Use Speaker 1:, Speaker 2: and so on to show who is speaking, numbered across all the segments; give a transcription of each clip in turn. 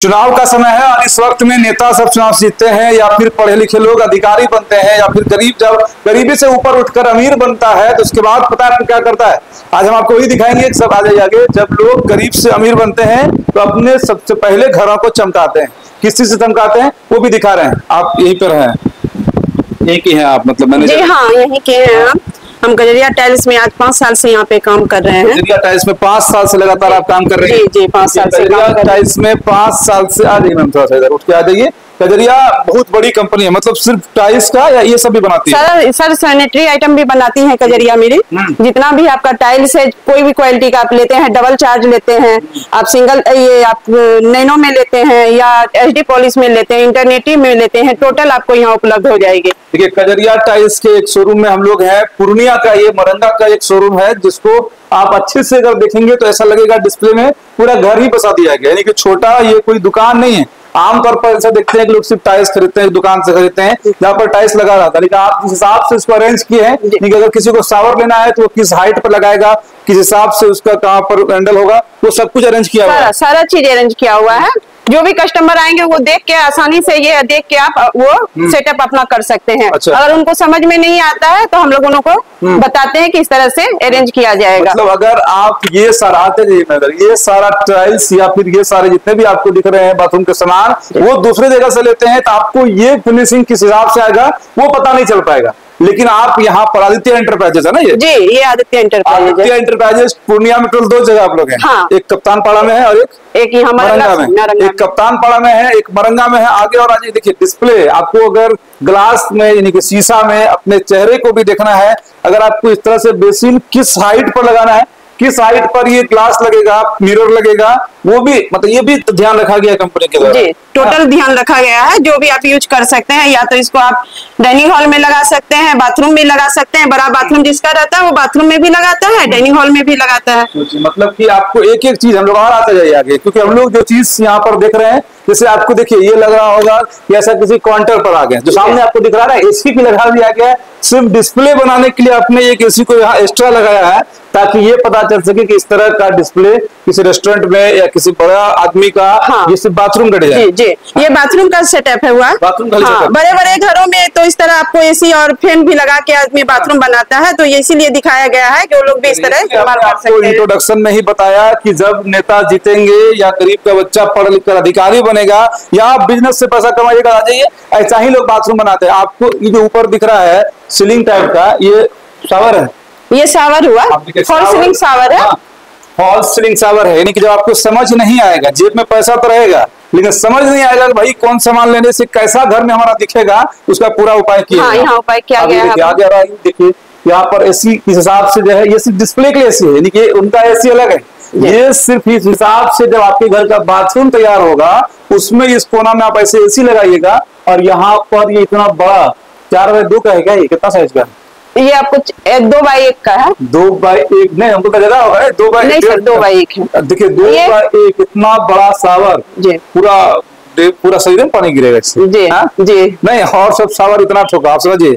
Speaker 1: चुनाव का समय है और इस वक्त में नेता सब चुनाव जीतते हैं या फिर पढ़े लिखे लोग अधिकारी बनते हैं या फिर गरीब जब गरीबी से ऊपर उठकर अमीर बनता है तो उसके बाद पता है क्या करता है। आज हम आपको वही दिखाएंगे। सब आ जाइए आगे। जब लोग गरीब से अमीर बनते हैं तो अपने सबसे पहले घरों को चमकाते हैं। किस चीज से चमकाते हैं वो भी दिखा रहे हैं। आप यहीं पर हैं, यहीं की हैं आप, मतलब मैंने
Speaker 2: जी हाँ यहीं के हैं हम गजरिया टाइल्स में आज 5 साल से यहाँ पे काम कर रहे हैं।
Speaker 1: गजरिया टाइल्स में 5 साल से लगातार आप काम कर रहे हैं।
Speaker 2: जी 5 साल से
Speaker 1: गजरिया टाइल्स में 5 साल से। आ जाइए मैम, थोड़ा सा इधर उठ के आ जाइए। गजरिया बहुत बड़ी कंपनी है, मतलब सिर्फ टाइल्स का या ये सब भी बनाती है?
Speaker 2: सर सैनिटरी आइटम भी बनाती है गजरिया मेरी। जितना भी आपका टाइल्स है कोई भी क्वालिटी का आप लेते हैं डबल चार्ज लेते हैं, आप सिंगल ये आप नैनो में लेते हैं या HD पॉलिश में लेते हैं, इंटरनेटिव में लेते हैं, टोटल आपको यहाँ उपलब्ध हो जाएगी।
Speaker 1: देखिए गजरिया टाइल्स के एक शोरूम में हम लोग हैं। पूर्णिया का ये मरंगा का एक शोरूम है जिसको आप अच्छे से अगर देखेंगे तो ऐसा लगेगा डिस्प्ले में पूरा घर ही बसा दिया गया, यानी कि छोटा ये कोई दुकान नहीं है। आमतौर पर ऐसा देखते हैं कि लोग सिर्फ टाइल्स खरीदते हैं, दुकान से खरीदते हैं जहाँ पर टाइल्स लगा रहा था, लेकिन आप जिस हिसाब से इसको अरेंज किए हैं, यानी कि अगर किसी को शावर लेना है तो वो किस हाइट पर लगाएगा, किस हिसाब से उसका कहाँ पर हैंडल होगा, वो सब कुछ अरेंज किया हुआ है।
Speaker 2: सारा चीज अरेंज किया हुआ है। जो भी कस्टमर आएंगे वो देख के आसानी से ये देख के आप वो सेटअप अपना कर सकते हैं।
Speaker 1: अच्छा।
Speaker 2: अगर उनको समझ में नहीं आता है तो हम लोग उनको बताते हैं कि इस तरह से अरेंज किया जाएगा।
Speaker 1: मतलब अगर आप ये सारा ये सारा टाइल्स या फिर ये सारे जितने भी आपको दिख रहे हैं बाथरूम के सामान वो दूसरे जगह से लेते हैं तो आपको ये फिनिशिंग किस हिसाब से आएगा वो पता नहीं चल पाएगा। लेकिन आप यहाँ पर आदित्य एंटरप्राइजेस है ना? ये
Speaker 2: ये आदित्य
Speaker 1: एंटरप्राइजेस पूर्णिया में टोटल 2 जगह आप लोग हैं।
Speaker 2: हाँ।
Speaker 1: एक कप्तान पाड़ा में है और
Speaker 2: एक यहाँ
Speaker 1: मरंगा में। एक कप्तान पाड़ा में है, एक मरंगा में है। आगे और आगे देखिए डिस्प्ले आपको अगर ग्लास में यानी कि शीशा में अपने चेहरे को भी देखना है, अगर आपको इस तरह से बेसिन किस हाइट पर लगाना है, किस हाइट पर ये ग्लास लगेगा, मिरर लगेगा, वो भी मतलब ये भी ध्यान रखा गया कंपनी के द्वारा।
Speaker 2: जी टोटल ध्यान रखा गया है। जो भी आप यूज कर सकते हैं या तो इसको आप डाइनिंग हॉल में लगा सकते हैं, बाथरूम में लगा सकते हैं। बड़ा बाथरूम जिसका रहता है वो बाथरूम में भी लगाता है, डाइनिंग हॉल में भी लगाता है।
Speaker 1: मतलब कि आपको एक एक चीज हम लोग और आते जाइए आगे, क्योंकि हम लोग जो चीज यहाँ पर देख रहे हैं जैसे आपको देखिए ये लग रहा होगा कि ऐसा किसी काउंटर पर आ गए। जो सामने आपको दिख रहा है एसी भी लगा दिया गया है, सिर्फ डिस्प्ले बनाने के लिए आपने एक एसी को यहाँ एक्स्ट्रा लगाया है ताकि ये पता चल सके कि इस तरह का डिस्प्ले किसी रेस्टोरेंट में या किसी बड़ा आदमी का। हाँ। ये सिर्फ बाथरूम का डिजाइन।
Speaker 2: जी ये बाथरूम का सेटअप है हुआ।
Speaker 1: बाथरूम का
Speaker 2: हाँ, बड़े बड़े घरों में तो इस तरह आपको एसी और फैन भी लगा के आदमी बाथरूम बनाता है, तो ये इसीलिए दिखाया गया है कि लोग भी इस तरह इस्तेमाल कर सकते हैं।
Speaker 1: इंट्रोडक्शन में ही बताया कि जब नेता जीतेंगे या गरीब का बच्चा पढ़ लिख कर अधिकारी बनेगा या आप बिजनेस से पैसा कमाइएगा, आ जाइए ऐसा ही लोग बाथरूम बनाते हैं। आपको ये जो ऊपर दिख रहा है सीलिंग टाइप का ये शावर है,
Speaker 2: ये शावर हुआ, फॉल सीलिंग शावर है।
Speaker 1: फॉल सीलिंग शावर है, यानी कि जब आपको समझ नहीं आएगा, जेब में पैसा तो रहेगा लेकिन समझ नहीं आएगा कि भाई कौन सामान लेने से कैसा घर में हमारा दिखेगा, उसका पूरा उपाय किया।
Speaker 2: हाँ, यहाँ उपाय किया गया है।
Speaker 1: आगे आ रहा है देखिए यहाँ पर एसी इस हिसाब से जो है ये सिर्फ डिस्प्ले के लिए एसी है, यानी कि उनका एसी अलग है। ये सिर्फ इस हिसाब से जब आपके घर का बाथरूम तैयार होगा उसमें इस कोना में आप ऐसे एसी लगाइएगा और यहाँ पर ये इतना बड़ा 4x2 का है क्या? ये कितना साइज का है? ये
Speaker 2: आपको 2x1 का है।
Speaker 1: 2x1 नहीं, हमको तो ज्यादा होगा
Speaker 2: 2x1 है।
Speaker 1: देखिए 2x1 इतना बड़ा शावर, पूरा शरीर में पानी गिरेगा इससे।
Speaker 2: जी
Speaker 1: नहीं और सब शावर इतना ठोका, आप समझिए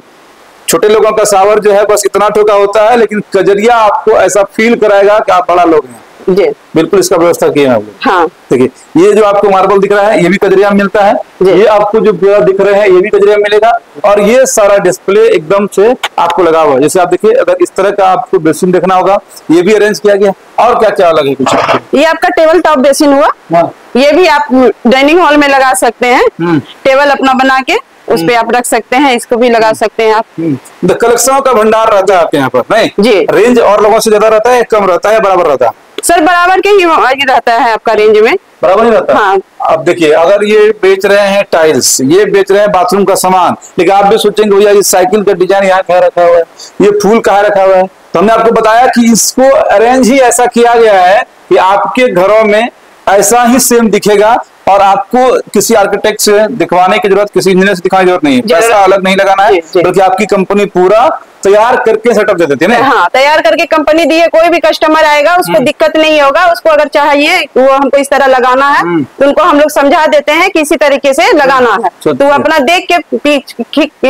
Speaker 1: छोटे लोगों का शावर जो है बस इतना ठोका होता है, लेकिन गजरिया आपको ऐसा फील कराएगा कि आप बड़ा लोग हैं।
Speaker 2: जी
Speaker 1: बिल्कुल इसका व्यवस्था किया है।
Speaker 2: हाँ।
Speaker 1: देखिए ये जो आपको मार्बल दिख रहा है ये भी कजरिया में मिलता है, ये आपको जो दिख रहे हैं ये भी कजरिया में मिलेगा और ये सारा डिस्प्ले एकदम से आपको लगा हुआ है। जैसे आप देखिए अगर इस तरह का आपको बेसिन देखना होगा ये भी अरेंज किया गया। और क्या क्या अलग है कुछ?
Speaker 2: ये आपका टेबल टॉप बेसिन हुआ। हाँ। ये भी आप डाइनिंग हॉल में लगा सकते हैं, टेबल अपना बना के उस पे आप रख सकते हैं, इसको भी लगा सकते हैं आप।
Speaker 1: कलेक्शनों का भंडार रहता है आपके यहाँ पर? नहीं
Speaker 2: जी।
Speaker 1: रेंज और लोगों से ज्यादा रहता है, कम रहता है, बराबर रहता है?
Speaker 2: सर बराबर के ही रहता है आपका रेंज में,
Speaker 1: बराबर ही रहता है। हाँ। अब देखिए अगर ये बेच रहे हैं टाइल्स, ये बेच रहे हैं बाथरूम का सामान, लेकिन आप भी सोचेंगे भैया ये साइकिल का डिजाइन यहाँ कहाँ रखा हुआ है, ये फूल कहाँ रखा हुआ है, तो हमने आपको बताया कि इसको अरेंज ही ऐसा किया गया है कि आपके घरों में ऐसा ही सेम दिखेगा और आपको किसी आर्किटेक्ट से दिखवाने की जरूरत, किसी इंजीनियर से दिखवाने की जरूरत नहीं है, पैसा अलग नहीं लगाना है, बल्कि आपकी कंपनी पूरा तैयार करके सेटअप दे देती है ना।
Speaker 2: हाँ, तैयार करके कंपनी दी है, कोई भी कस्टमर आएगा उसको दिक्कत नहीं होगा। उसको अगर चाहिए वो हमको इस तरह लगाना है तो उनको हम लोग समझा देते हैं कि इसी तरीके से लगाना है, तो अपना देख के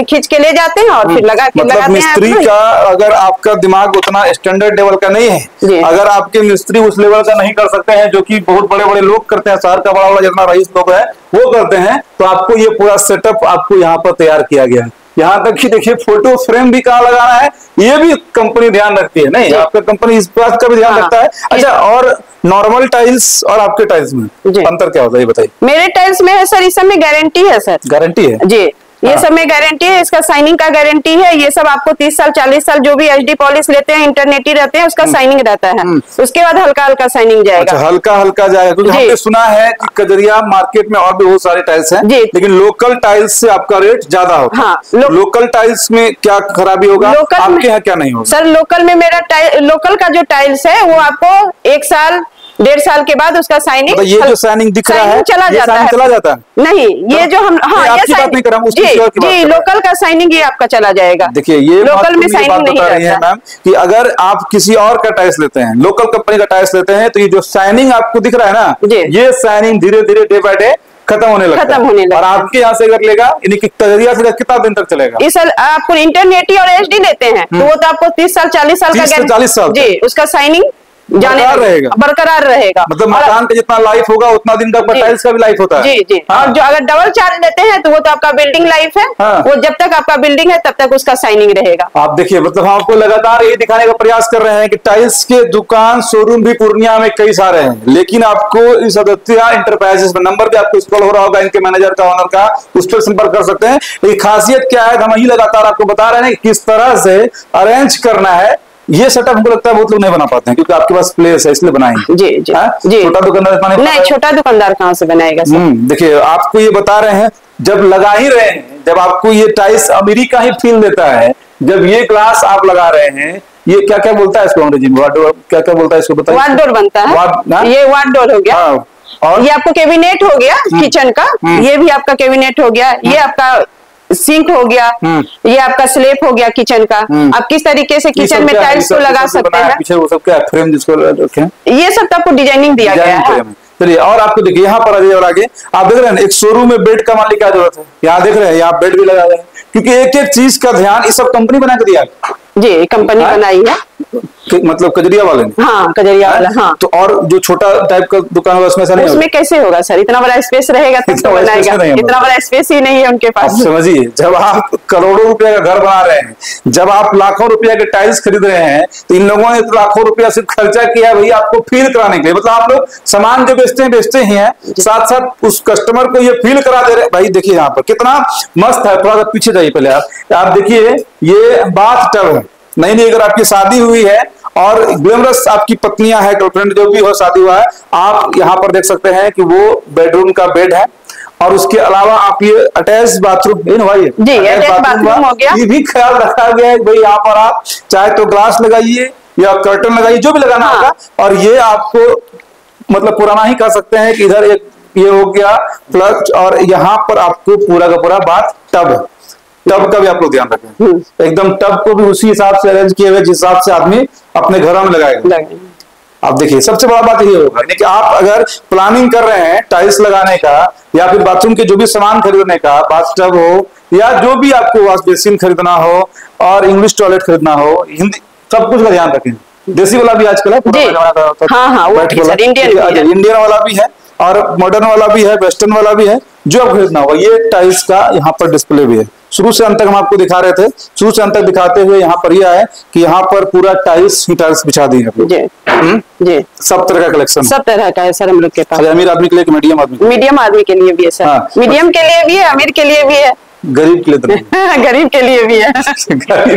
Speaker 2: खींच के ले जाते हैं और फिर लगा के लगाते हैं।
Speaker 1: मिस्त्री का अगर आपका दिमाग उतना स्टैंडर्ड लेवल का नहीं है, अगर आपके मिस्त्री उस लेवल का नहीं कर सकते हैं जो कि बहुत बड़े बड़े लोग करते हैं, शहर का बड़ा बड़ा जितना अपना रईस लोग है वो करते हैं, तो आपको ये पूरा सेटअप आपको यहाँ पर तैयार किया गया है। यहाँ तक कि देखिए फोटो फ्रेम भी कहाँ लगाना है ये भी कंपनी ध्यान रखती है, नहीं आपका कंपनी इस बात का भी ध्यान रखता है। अच्छा, और नॉर्मल टाइल्स और आपके टाइल्स में अंतर क्या होता है ये बताइए।
Speaker 2: मेरे टाइल्स में है सर, इस समय गारंटी है सर।
Speaker 1: गारंटी है
Speaker 2: जी, ये सब में गारंटी है, इसका साइनिंग का गारंटी है। ये सब आपको 30 साल 40 साल जो भी एचडी पॉलिश लेते हैं, इंटरनेटी रहते हैं, उसका साइनिंग रहता है। उसके बाद हल्का हल्का साइनिंग जाएगा।
Speaker 1: अच्छा, हल्का हल्का जाएगा, क्योंकि हमने सुना है कि कजरिया मार्केट में और भी बहुत सारे टाइल्स हैं, लेकिन लोकल टाइल्स से आपका रेट ज्यादा होता है। हाँ, लोकल टाइल्स में क्या खराबी होगा, आपके यहाँ क्या नहीं होगा?
Speaker 2: सर लोकल में मेरा लोकल का जो टाइल्स है वो आपको 1 साल 1.5 साल के बाद उसका साइनिंग,
Speaker 1: तो ये जो साइनिंग दिख रहा है
Speaker 2: चला जाता है। नहीं, ये जो हम
Speaker 1: आपकी बात नहीं कर रहा हूं, उसकी श्योर की बात
Speaker 2: जी, लोकल का साइनिंग ये आपका चला जाएगा।
Speaker 1: देखिए ये
Speaker 2: लोकल में साइनिंग नहीं
Speaker 1: बता रही है मैम कि अगर आप किसी और का टाइल्स लेते हैं, लोकल कंपनी का टाइल्स लेते हैं, तो ये जो साइनिंग आपको दिख रहा है ना, ये साइनिंग धीरे धीरे डे बाय डे खत्म होने लगता है। और आपके यहाँ से अगर लेगा, यानी कि कजरिया से कितना दिन तक चलेगा?
Speaker 2: इस साल आपको इंटरनेटी और एचडी लेते हैं तो वो तो आपको 30 साल 40 साल का
Speaker 1: 40 साल
Speaker 2: जी, उसका साइनिंग बरकरार रहेगा।
Speaker 1: मतलब मकान का जितना लाइफ होगा उतना दिन तक टाइल्स का भी लाइफ होता है।
Speaker 2: जी जी। हाँ। और जो अगर डबल चार्ज लेते हैं तो वो तो आपका बिल्डिंग लाइफ है। हाँ। वो जब तक आपका बिल्डिंग है तब तक उसका साइनिंग रहेगा।
Speaker 1: आप देखिए, मतलब हम आपको लगातार ये दिखाने का प्रयास कर रहे हैं कि टाइल्स के दुकान शोरूम भी पूर्णिया में कई सारे हैं, लेकिन आपको इस आदित्य इंटरप्राइजेस में नंबर भी आपको स्क्रॉल हो रहा होगा, इनके मैनेजर का, ऑनर का, उस पर संपर्क कर सकते हैं। लेकिन खासियत क्या है, हम यही लगातार आपको बता रहे हैं कि किस तरह से अरेंज करना है। ये सेटअप हमको लगता है बहुत लोग नहीं बना पाते हैं, क्योंकि आपके पास प्लेस है इसलिए बनाएंगे।
Speaker 2: जी जी जी।
Speaker 1: छोटा दुकानदार
Speaker 2: नहीं, छोटा दुकानदार कहाँ से बनाएगा सर?
Speaker 1: देखिए आपको ये बता रहे हैं, जब लगा ही रहे हैं, जब आपको ये टाइल्स अमेरिका ही फील देता है, जब ये ग्लास आप लगा रहे हैं, ये क्या क्या बोलता है इसको अंग्रेजी में, क्या क्या बोलता है इसको बताइए?
Speaker 2: वार्ड डोर बनता है। ये वार्ड डोर हो गया। और ये आपको कैबिनेट हो गया किचन का, ये भी आपका कैबिनेट हो गया, ये आपका सिंक हो गया, ये आपका स्लैब हो गया किचन का। आप किस तरीके से किचन में टाइल्स को लगा सकते हैं।
Speaker 1: पीछे वो सब क्या फ्रेम जिसको रखे,
Speaker 2: ये सब तो आपको डिजाइनिंग दिया गया है।
Speaker 1: चलिए, और आपको देखिए यहाँ पर और आगे आप देख रहे हैं एक शोरूम में बेड का मालिक क्या जरूरत है, यहाँ देख रहे हैं यहाँ बेड भी लगा हुआ है, क्योंकि एक एक चीज का ध्यान इस सब कंपनी बना के दिया
Speaker 2: जी, कंपनी बनाई है,
Speaker 1: मतलब कजरिया वाले ने।
Speaker 2: हाँ, कजरिया वाला। हाँ,
Speaker 1: तो और जो छोटा टाइप का दुकान होगा उसमें ऐसा नहीं,
Speaker 2: उसमें कैसे होगा सर? इतना बड़ा स्पेस रहेगा तो बनाएगा, इतना बड़ा स्पेस ही नहीं है उनके पास।
Speaker 1: समझिए, जब आप करोड़ों रुपए का घर बना रहे हैं, जब आप लाखों रुपया के टाइल्स खरीद रहे हैं, तो इन लोगों ने लाखों रुपया सिर्फ खर्चा किया भैया आपको फील कराने के लिए। मतलब आप लोग सामान जो बेचते ही हैं, साथ साथ उस कस्टमर को ये फील करा दे रहे हैं। भाई देखिए यहाँ पर कितना मस्त है, थोड़ा सा पीछे जाइए पहले आप देखिए, ये बाथ टब है। नहीं, अगर आपकी शादी हुई है और ग्लैमरस आपकी पत्नियां है, गर्लफ्रेंड जो भी हो, शादी हुआ है, आप यहाँ पर देख सकते हैं कि वो बेडरूम का बेड है, और उसके अलावा आप ये अटैच बाथरूम
Speaker 2: जी, अटैच बाथरूम हो गया।
Speaker 1: ये भी ख्याल रखा गया है भाई, यहाँ पर आप चाहे तो ग्लास लगाइए या कर्टन लगाइए, जो भी लगाना होगा। और ये आपको मतलब पुराना ही कह सकते हैं कि इधर एक ये हो गया प्लस, और यहाँ पर आपको पूरा का पूरा बाथ टब है। टब का भी आप लोग ध्यान रखें, एकदम टब को भी उसी हिसाब से अरेंज किए हुए जिस हिसाब से आदमी अपने घरों में लगाएगा। आप देखिए, सबसे बड़ा बात ये होगा कि आप अगर प्लानिंग कर रहे हैं टाइल्स लगाने का, या फिर बाथरूम के जो भी सामान खरीदने का, बाथ टब हो या जो भी आपको वॉश बेसिन खरीदना हो और इंग्लिश टॉयलेट खरीदना हो, हिंदी सब कुछ का ध्यान रखें। देसी वाला भी आजकल है, इंडियन वाला भी है, और मॉडर्न वाला भी है, वेस्टर्न वाला भी है, जो आप खरीदना होगा। ये टाइल्स का यहाँ पर डिस्प्ले भी है, शुरू से अंत तक हम आपको दिखा रहे थे। शुरू से अंत तक दिखाते हुए यहाँ पर यह है कि यहाँ पर पूरा टाइल्स ही टाइल्स बिछा दी है जी। सब तरह का कलेक्शन,
Speaker 2: सब तरह का है सर हम लोग के पास।
Speaker 1: अमीर आदमी के लिए, मीडियम आदमी
Speaker 2: के लिए भी है सर। मीडियम के लिए भी है, अमीर के लिए भी है,
Speaker 1: गरीब के लिए तो
Speaker 2: गरीब के लिए भी है,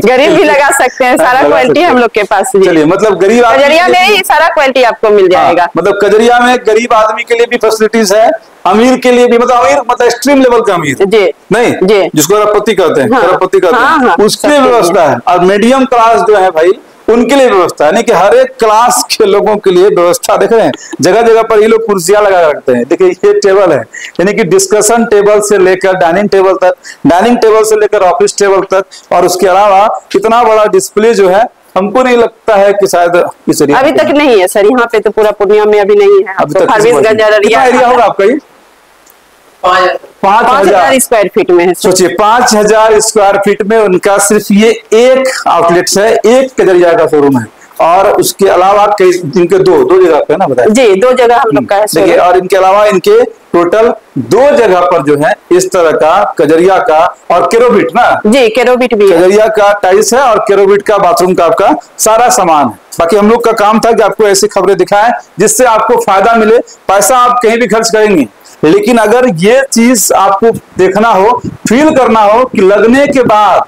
Speaker 2: गरीब भी लगा सकते हैं। सारा क्वालिटी हम लोग के पास।
Speaker 1: चलिए, मतलब गरीब
Speaker 2: कजरिया में ही सारा क्वालिटी आपको मिल जाएगा।
Speaker 1: मतलब कजरिया में गरीब आदमी के लिए भी फैसिलिटीज है, अमीर के लिए भी, मतलब अमीर मतलब एक्सट्रीम लेवल का अमीर
Speaker 2: जी,
Speaker 1: नहीं
Speaker 2: जी,
Speaker 1: जिसको अरबपति कहते हैं, अरबपति कहते हैं, उसके लिए व्यवस्था है। और मीडियम क्लास जो है भाई, उनके लिए व्यवस्था है, यानी कि हर एक क्लास के लोगों के लिए व्यवस्था। देख रहे हैं जगह जगह पर ये लोग कुर्सियां लगा रखते हैं। देखिए ये टेबल है, यानी कि डिस्कशन टेबल से लेकर डाइनिंग टेबल तक, डाइनिंग टेबल से लेकर ऑफिस टेबल तक, और उसके अलावा कितना बड़ा डिस्प्ले जो है, हमको नहीं लगता है कि शायद इस एरिया
Speaker 2: अभी तक नहीं है सर। यहाँ पे तो पूरा पूर्णिया में अभी नहीं है।
Speaker 1: अभी तक एरिया होगा आपका? ये 5,000
Speaker 2: स्क्वायर फीट में है।
Speaker 1: सोचिए 5,000 स्क्वायर फीट में उनका सिर्फ ये एक आउटलेट है, एक कजरिया का शोरूम है। और उसके अलावा कई इनके दो जगह पे ना बताइए।
Speaker 2: जी 2 जगह हम लोग का है
Speaker 1: देखिए, और इनके अलावा इनके टोटल 2 जगह पर जो है इस तरह का कजरिया का और केरोबिट ना,
Speaker 2: जी केरोबिट भी है।
Speaker 1: कजरिया का टाइल्स है और केरोबिट का बाथरूम का आपका सारा सामान है। बाकी हम लोग का काम था कि आपको ऐसी खबरें दिखाएं जिससे आपको फायदा मिले। पैसा आप कहीं भी खर्च करेंगे, लेकिन अगर ये चीज आपको देखना हो, फील करना हो कि लगने के बाद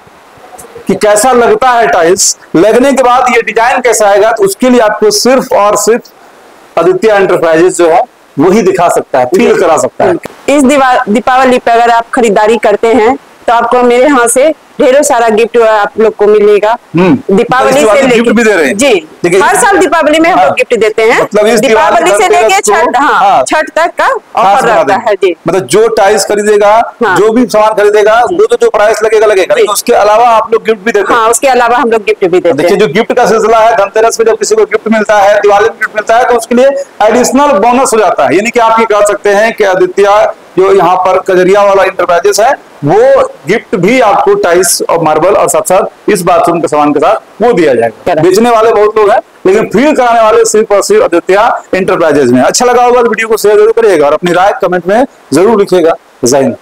Speaker 1: कि कैसा लगता है टाइल्स, लगने के बाद ये डिजाइन कैसा आएगा, तो उसके लिए आपको सिर्फ और सिर्फ आदित्य एंटरप्राइजेस जो है वही दिखा सकता है, फील करा सकता है।
Speaker 2: इस दीपावली पे अगर आप खरीदारी करते हैं तो आपको मेरे यहाँ से ढेरों सारा गिफ्ट आप लोग को मिलेगा। दीपावली से लेके
Speaker 1: गिफ्ट भी दे रहे हैं
Speaker 2: जी, हर साल दीपावली में हम लोग गिफ्ट देते हैं।
Speaker 1: मतलब इस
Speaker 2: दीपावली से लेके छठ, हाँ छठ तक का ऑफर रहता है जी।
Speaker 1: मतलब जो टाइल्स खरीदेगा, जो भी सामान खरीदेगा, वो तो जो प्राइस लगेगा लेकिन उसके अलावा आप लोग गिफ्ट भी देते हैं।
Speaker 2: हाँ, उसके अलावा हम लोग गिफ्ट भी देते हैं।
Speaker 1: देखिए, जो गिफ्ट का सिलसिला है, धनतेरस में जब किसी को गिफ्ट मिलता है, दिवाली में गिफ्ट मिलता है, तो उसके लिए एडिशनल बोनस हो जाता है। यानी कि आप ये कह सकते हैं कि आदित्य जो यहाँ पर कजरिया वाला इंटरप्राइजेस है, वो गिफ्ट भी आपको टाइल्स और मार्बल और साथ साथ इस बाथरूम के सामान के साथ वो दिया जाएगा। बेचने वाले बहुत लोग हैं, लेकिन फील कराने वाले सिर्फ और सिर्फ आदित्य इंटरप्राइजेस में। अच्छा लगा होगा तो वीडियो को शेयर जरूर करिएगा और अपनी राय कमेंट में जरूर लिखिएगा। जय हिंद।